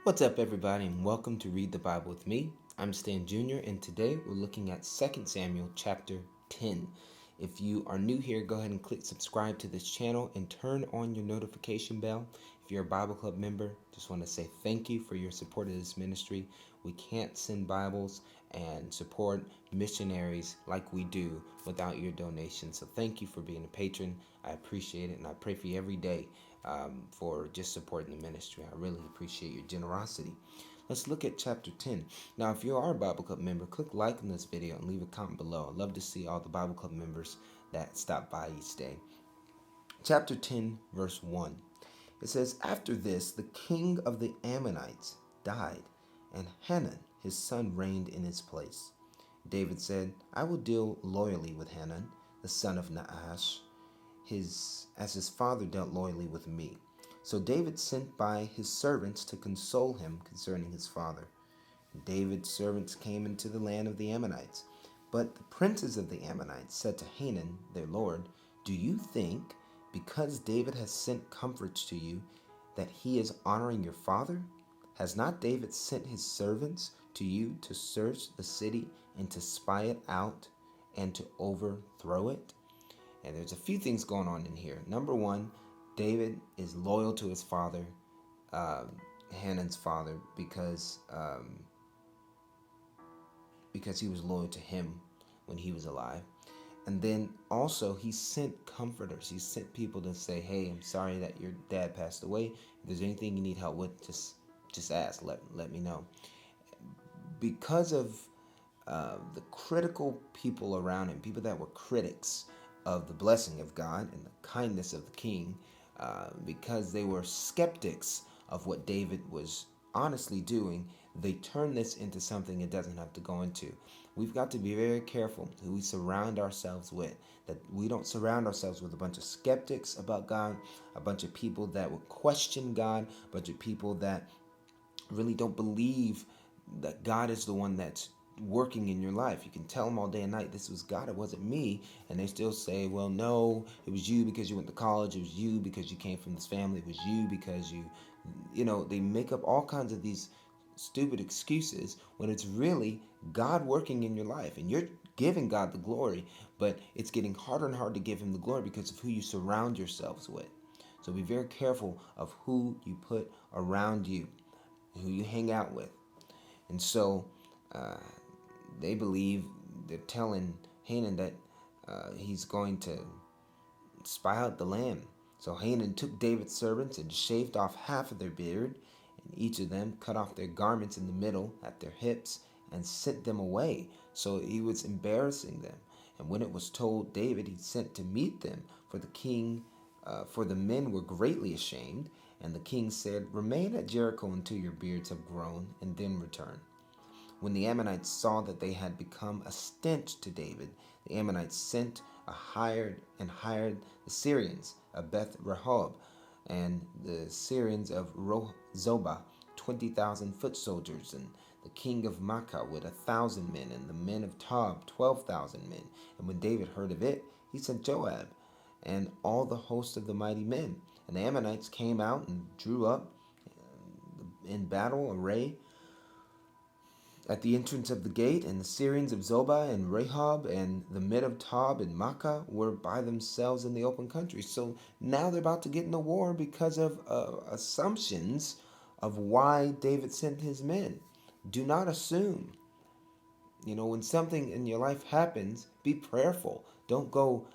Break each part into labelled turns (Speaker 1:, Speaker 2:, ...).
Speaker 1: What's up, everybody, and welcome to Read the Bible with me. I'm Stan Jr., and today we're looking at 2 Samuel chapter 10. If you are new here, go ahead and click subscribe to this channel and turn on your notification bell. If you're a Bible Club member, just want to say thank you for your support of this ministry. We can't send Bibles and support missionaries like we do without your donation. So thank you for being a patron. I appreciate it, and I pray for you every day for just supporting the ministry. I really appreciate your generosity. Let's look at chapter 10. Now, if you are a Bible Club member, click like on this video and leave a comment below. I'd love to see all the Bible Club members that stop by each day. Chapter 10, verse 1. It says, "After this, the king of the Ammonites died, and Hanun, his son, reigned in his place. David said, I will deal loyally with Hanun, the son of Nahash, as his father dealt loyally with me." So David sent by his servants to console him concerning his father. David's servants came into the land of the Ammonites. But the princes of the Ammonites said to Hanun, their lord, "Do you think, because David has sent comforts to you, that he is honoring your father? Has not David sent his servants to you to search the city and to spy it out and to overthrow it?" And there's a few things going on in here. Number one, David is loyal to his father, Hanun's father, because he was loyal to him when he was alive. And then also he sent comforters. He sent people to say, "Hey, I'm sorry that your dad passed away. If there's anything you need help with, just ask. Let me know." Because of the critical people around him, people that were critics of the blessing of God and the kindness of the king, because they were skeptics of what David was honestly doing, they turn this into something it doesn't have to go into. We've got to be very careful who we surround ourselves with, that we don't surround ourselves with a bunch of skeptics about God, a bunch of people that will question God, a bunch of people that really don't believe that God is the one that's working in your life. You can tell them all day and night, "This was God, it wasn't me," and they still say, "Well, no, it was you because you went to college, it was you because you came from this family, it was you because they make up all kinds of these stupid excuses when it's really God working in your life, and you're giving God the glory, but it's getting harder and harder to give him the glory because of who you surround yourselves with. So be very careful of who you put around you, who you hang out with. And so they believe, they're telling Hanun that he's going to spy out the land. So Hanun took David's servants and shaved off half of their beard, and each of them cut off their garments in the middle at their hips and sent them away. So he was embarrassing them. And when it was told David, he sent to meet them, for the men were greatly ashamed. And the king said, "Remain at Jericho until your beards have grown, and then return." When the Ammonites saw that they had become a stench to David, the Ammonites sent hired the Syrians of Beth Rehob and the Syrians of Zobah, 20,000 foot soldiers, and the king of Makkah with 1,000 men, and the men of Tob 12,000 men. And when David heard of it, he sent Joab and all the host of the mighty men. And the Ammonites came out and drew up in battle array at the entrance of the gate, and the Syrians of Zobah and Rehob and the men of Tob and Makkah were by themselves in the open country. So now they're about to get in a war because of assumptions of why David sent his men. Do not assume. When something in your life happens, be prayerful. Don't go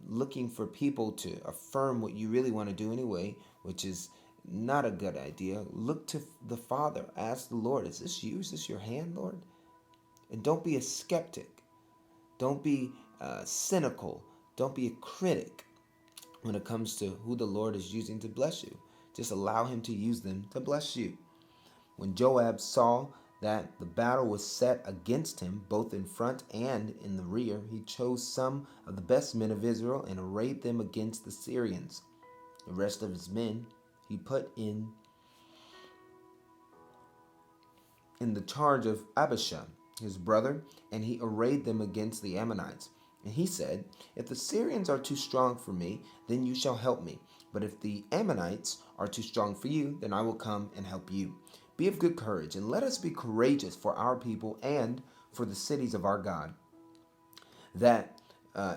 Speaker 1: looking for people to affirm what you really want to do anyway, which is not a good idea. Look to the Father. Ask the Lord, "Is this you? Is this your hand, Lord?" And don't be a skeptic. Don't be cynical. Don't be a critic when it comes to who the Lord is using to bless you. Just allow him to use them to bless you. When Joab saw that the battle was set against him, both in front and in the rear, he chose some of the best men of Israel and arrayed them against the Syrians. The rest of his men he put in the charge of Abishai, his brother, and he arrayed them against the Ammonites. And he said, "If the Syrians are too strong for me, then you shall help me. But if the Ammonites are too strong for you, then I will come and help you. Be of good courage, and let us be courageous for our people and for the cities of our God.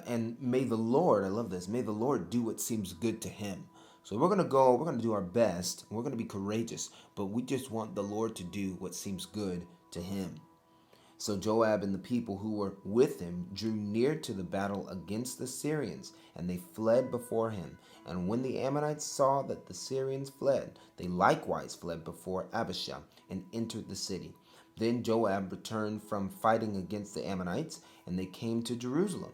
Speaker 1: And may the Lord, I love this, may the Lord do what seems good to him. So we're going to do our best, and we're going to be courageous, but we just want the Lord to do what seems good to him. So Joab and the people who were with him drew near to the battle against the Syrians, and they fled before him. And when the Ammonites saw that the Syrians fled, they likewise fled before Abishai and entered the city. Then Joab returned from fighting against the Ammonites, and they came to Jerusalem.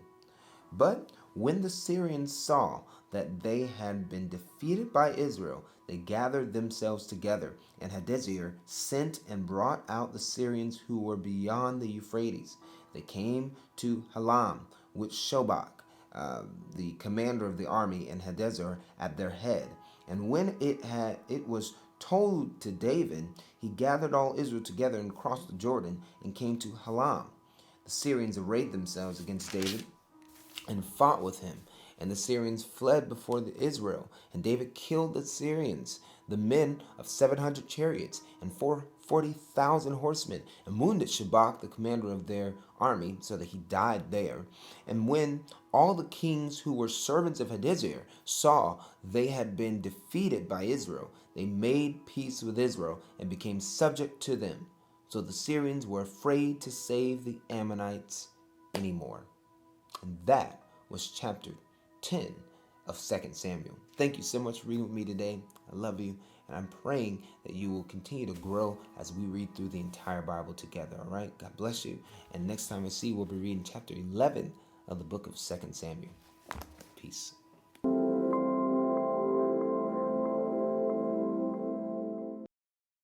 Speaker 1: But when the Syrians saw that they had been defeated by Israel, they gathered themselves together, and Hadaezer sent and brought out the Syrians who were beyond the Euphrates. They came to Halam with Shobach, the commander of the army, and Hadaezer at their head. And when it was told to David, he gathered all Israel together and crossed the Jordan and came to Halam. The Syrians arrayed themselves against David and fought with him. And the Syrians fled before Israel. And David killed the Syrians, the men of 700 chariots and 40,000 horsemen, and wounded Shobach, the commander of their army, so that he died there. And when all the kings who were servants of Hadaezer saw they had been defeated by Israel, they made peace with Israel and became subject to them. So the Syrians were afraid to save the Ammonites anymore. And that was chapter 10 of 2 Samuel. Thank you so much for reading with me today. I love you, and I'm praying that you will continue to grow as we read through the entire Bible together, all right? God bless you. And next time I see you, we'll be reading chapter 11 of the book of 2 Samuel. Peace.